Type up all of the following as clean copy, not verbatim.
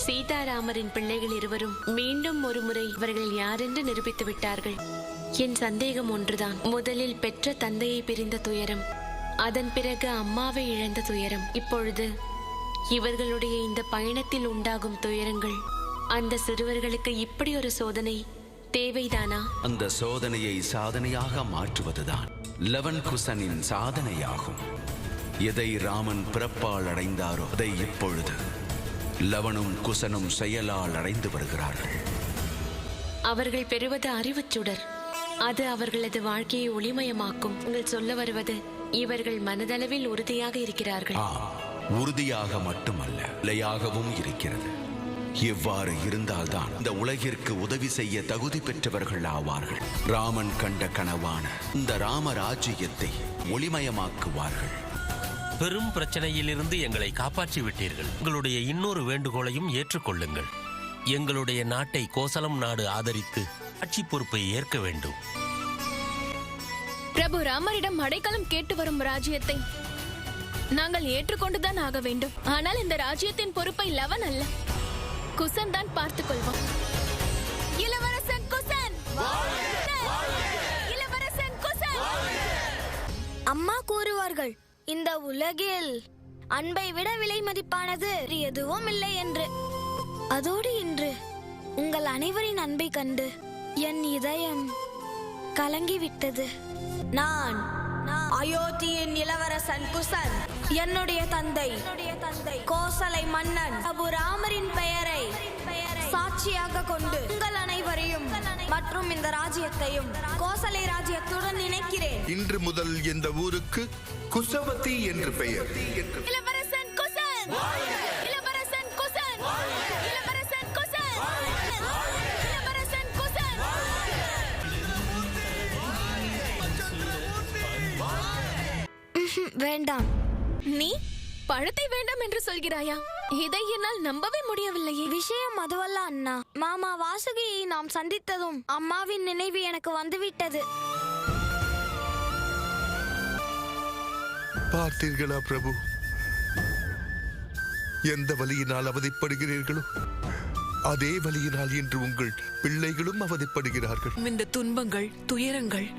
சீதாராமரின் பிள்ளைகள் இருவரும் மீண்டும் ஒரு முறை அவர்கள் யாரென்று நிரூபித்து விட்டார்கள். என் சந்தேகம் ஒன்றுதான். முதலில் பெற்ற தந்தையை பிரிந்த துயரம், அதன் பிறகு அம்மாவை இழந்த துயரம், இப்பொழுது இவர்களுடைய இந்த பயணத்தில் உண்டாகும் துயரங்கள். அந்த சிறுவர்களுக்கு இப்படி ஒரு சோதனை தேவைதானா? அந்த சோதனையை சாதனையாக மாற்றுவதுதான் லவன் குசனின் சாதனையாகும். எதை ராமன் பிறப்பால் அடைந்தாரோ அதை இப்பொழுது லவனும் குசனும் செயலால் அடைந்து வருகிறார்கள். அவர்கள் பெறுவது அறிவுச்சுடர். அது அவர்களது வாழ்க்கையை ஒளிமயமாக்கும். நீங்கள் சொல்ல வருவது, இவர்கள் மனதளவில் உறுதியாக இருக்கிறார்கள். உறுதியாக மட்டுமல்ல, நிலையாகவும் இருக்கிறது. எவ்வாறு இருந்தால்தான் இந்த உலகிற்கு உதவி செய்ய தகுதி பெற்றவர்கள் ஆவார்கள். ராமன் கண்ட கனவான இந்த ராமராஜ்யத்தை ஒளிமயமாக்குவார்கள். பெரும் பிரச்சனையிலிருந்து எங்களை காப்பாற்றி விட்டீர்கள். எங்களுடைய இன்னொரு வேண்டுகோளையும் ஏற்றுக்கொள்ளுங்கள். எங்களுடைய நாட்டை கோசலம் நாடு ஆதரித்து ஆட்சி பொறுப்பை ஏற்க வேண்டும். பிரபு ராமரிடம் அடைக்கலம் கேட்டு வரும் ராஜ்யத்தை நாங்கள் ஏற்றுக்கொண்டுதான் ஆக வேண்டும். ஆனால் இந்த ராஜ்யத்தின் பொறுப்பை லவன் அல்ல, குசன் தான் பார்த்துக் கொள்வோம். இளவரசன் குசன்! இளவரசன் குசன்! அம்மா கூறுவார்கள், இந்த உலகில் அன்பை விட விலை மதிப்பானது எதுவும் இல்லை என்று. அதோடு இன்று உங்கள் அனைவரின் அன்பை கண்டு என் இதயம் கலங்கிவிட்டது. நான் அயோத்தியின் இளவரசன் குசன், என்னுடைய தந்தை கோசலை மன்னன் பிரபு ராமரின் பெயரை சாட்சியாக கொண்டு உங்கள் அனைவரையும் மற்றும் இந்த ராஜ்யத்தையும் கோசலை ராஜ்யத்துடன் நினைக்கிறேன். இன்று முதல் இந்த ஊருக்கு குசவதி என்று பெயர். இளவரசன் குசன்! இளவரசன் குசன்! இளவரசன் குசன்! இளவரசன் குசன்! வேண்டாம். நீ பழத்தை வேண்டாம் என்று சொல்கிறாயா? இதை என்னால் நம்பவே முடியவில்லையே. விஷயம் அதுவல்ல அண்ணா. மாமா வாசுகியை நாம் சந்தித்ததும் அம்மாவின் நினைவு எனக்கு வந்துவிட்டது. பார்த்தீர்களா பிரபு, எந்த வலியினால் அவதிப்படுகிறீர்களோ அதே வலியினால் இன்று உங்கள் பிள்ளைகளும் அவதிப்படுகிறார்கள். இந்த துன்பங்கள், துயரங்கள்,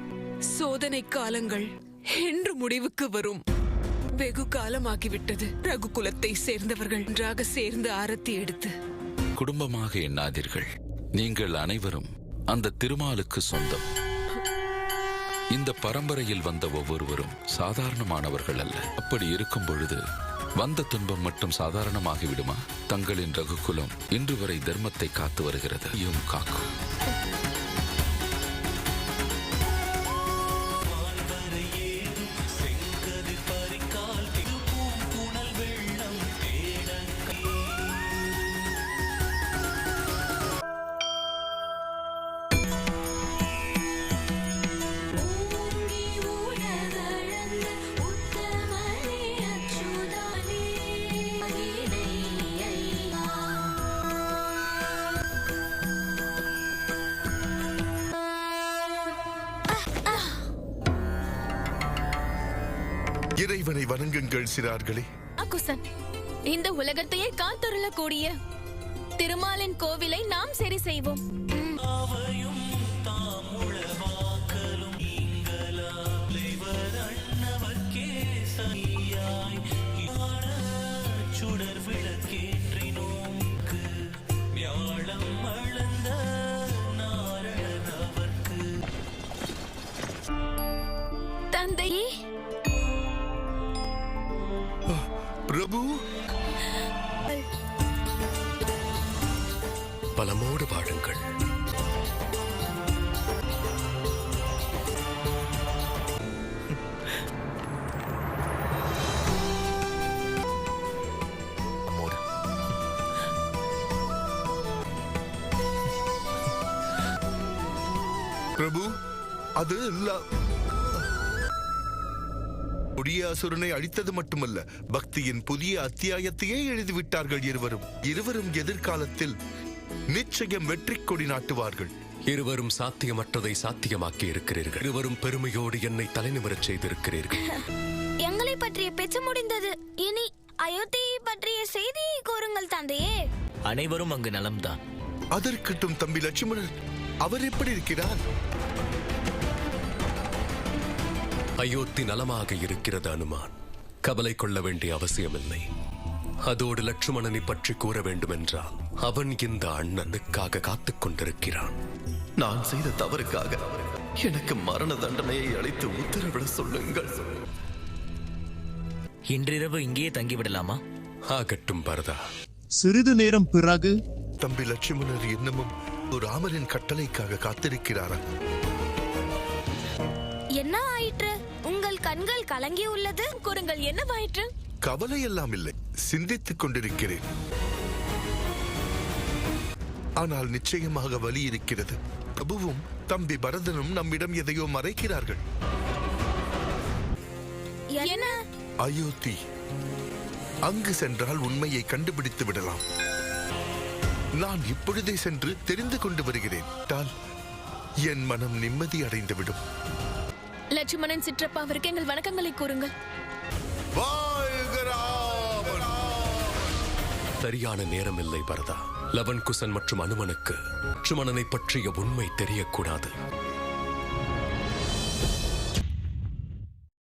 சோதனை காலங்கள் என்று முடிவுக்கு வரும். வெகு காலமாகிவிட்டது. ரகுகுலத்தை சேர்ந்தவர்கள் ஒன்றாக சேர்ந்து ஆரத்தி எடுத்து குடும்பமாக எண்ணாதீர்கள். நீங்கள் அனைவரும் அந்த திருமாலுக்கு சொந்தம். இந்த பரம்பரையில் வந்த ஒவ்வொருவரும் சாதாரணமானவர்கள் அல்ல. அப்படி இருக்கும் பொழுது வந்த துன்பம் மட்டும் சாதாரணமாகிவிடுமா? தங்களின் ரகுகுலம் இன்று வரை தர்மத்தை காத்து வருகிறது, காக்கும். இறைவனை வணங்குங்கள் சிறார்களே. குசன், இந்த உலகத்தையே காத்தருளக்கூடிய திருமாலின் கோவிலை நாம் சரி செய்வோம். தந்தை பிரபு, பலமோடு வாழுங்கள். பிரபு, அது கொடியாசுரனை அழித்தது மட்டுமல்ல, பக்தியின் புதிய அத்தியாயத்தையே எழுதிவிட்டார்கள். இருவரும் எதிர்காலத்தில் நிச்சயம் வெற்றி கொடி நாட்டுவார்கள். இருவரும் சாத்தியமற்றதை சாத்தியமாக்கி இருக்கிறீர்கள். இருவரும் பெருமையோடு என்னை தலைநிமிரச் செய்திருக்கிறீர்கள். எங்களை பற்றிய பேச்சு முடிந்தது. இனி அயோத்தியை பற்றிய செய்தியை கூறுங்கள் தந்தையே. அனைவரும் அங்கு நலம்தான். அதற்கட்டும் தம்பி லட்சுமணன், அவர் எப்படி இருக்கிறார்? அயோத்தி நலமாக இருக்கிறது அனுமான். கவலை கொள்ள வேண்டிய அவசியமில்லை. அதோடு லட்சுமணனை பற்றி கூற வேண்டுமென்றால் அவன் இந்த அண்ணனுக்காக காத்துக் கொண்டிருக்கிறான். நான் செய்த தவறுக்காக எனக்கு மரண தண்டனையை அளித்து உத்தரவிட சொல்லுங்கள். இன்றிரவு இங்கேயே தங்கிவிடலாமா? ஆகட்டும் பரதா. சிறிது நேரம் பிறகு தம்பி லட்சுமணர் இன்னமும் ராமரின் கட்டளைக்காக காத்திருக்கிறாரா? என்ன ஆயிற்று? உங்கள் கண்கள் கலங்கி உள்ளது. கூறுங்கள், என்னவாயிற்று? கவலை எல்லாம் இல்லை, சிந்தித்துக் கொண்டிருக்கிறேன். ஆனால் நிச்சயமாக வலி இருக்கிறது. பிரபுவும் தம்பி பரதனும் நம்மிடம் எதையோ மறைக்கிறார்கள். என்ன? அயோத்தி. அங்கு சென்றால் உண்மையை கண்டுபிடித்து விடலாம். நான் இப்பொழுதே சென்று தெரிந்து கொண்டு வருகிறேன். என் மனம் நிம்மதி அடைந்துவிடும். லட்சுமணன் சிற்றப்பாவிற்கு எங்கள் வணக்கங்களை கூறுங்கள். சரியான நேரம் இல்லை பரதா. லவன் குசன் மற்றும் அனுமனுக்கு லட்சுமணனை பற்றிய உண்மை தெரியக்கூடாது.